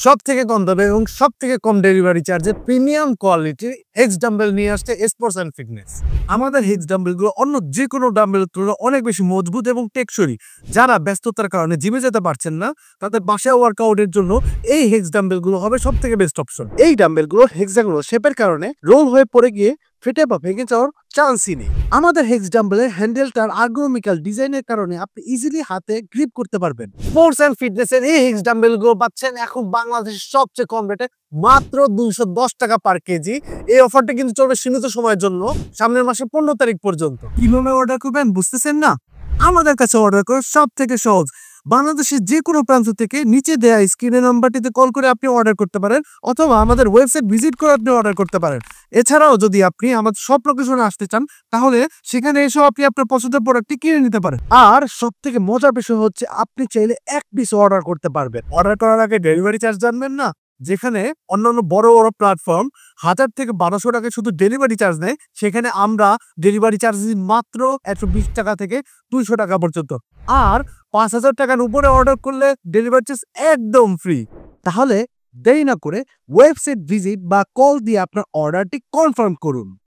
সবথেকে কম দামে এবং সবথেকে কম ডেলিভারি চার্জে প্রিমিয়াম কোয়ালিটির হেক্স ডাম্বেল নিয়ে আসছে স্পোর্টস অ্যান্ড ফিটনেস। আমাদের হেক্স ডাম্বেলগুলো অন্য যে কোনো ডাম্বেলের তুলনায় অনেক বেশি মজবুত এবং টেকসই। যারা ব্যস্ততার কারণে জিমে যেতে পারছেন না, তাদের বাসায় ওয়ার্কআউটের জন্য এই হেক্স ডাম্বেলগুলো হবে সবথেকে বেস্ট অপশন। এই ডাম্বেলগুলো হেক্সাগোনাল শেপের কারণে রোল হয়ে পড়ে গিয়ে ফেটে বা ভেঙে যাওয়ার চান্সই নেই। আমাদের হেক্স ডাম্বেলের হ্যান্ডেলটার আর্গোনমিক্যাল ডিজাইনের কারণে আপনি ইজিলি হাতে গ্রিপ করতে পারবেন। স্পোর্টস অ্যান্ড ফিটনেসের এই হেক্স ডাম্বেলগুলো পাচ্ছেন এখন বাংলাদেশের সবচেয়ে কম রেটে মাত্র 210 টাকা পার কেজি। এই অফারটা কিন্তু চলবে সীমিত সময়ের জন্য, সামনের মাসের 15 তারিখ পর্যন্ত। কিভাবে অর্ডার করবেন বুঝতেছেন না? আমাদের কাছে অর্ডার করা সব থেকে সহজ। বাংলাদেশের যে কোনো প্রান্ত থেকে নিচে দেয়া স্ক্রিনের নাম্বারটিতে কল করে আপনি অর্ডার করতে পারেন, অথবা আমাদের ওয়েবসাইট ভিজিট করে আপনি অর্ডার করতে পারেন। এছাড়াও যদি আপনি আমাদের সব লোকেশনে আসতে চান, তাহলে সেখানে এসেও আপনি আপনার পছন্দের প্রোডাক্টটি কিনে নিতে পারেন। আর সব থেকে মজার বিষয় হচ্ছে আপনি চাইলে এক পিস অর্ডার করতে পারবেন। অর্ডার করার আগে ডেলিভারি চার্জ জানবেন না? যেখানে অন্যান্য বড় বড় প্ল্যাটফর্ম 1000 থেকে 1200 টাকা শুধু ডেলিভারি চার্জ নেয়, সেখানে আমরা ডেলিভারি চার্জ মাত্র 120 টাকা থেকে 200 টাকা পর্যন্ত। আর 5000 টাকার উপরে অর্ডার করলে ডেলিভারি চার্জ একদম ফ্রি। তাহলে দেরি না করে ওয়েবসাইট ভিজিট বা কল দিয়ে আপনার অর্ডারটি কনফার্ম করুন।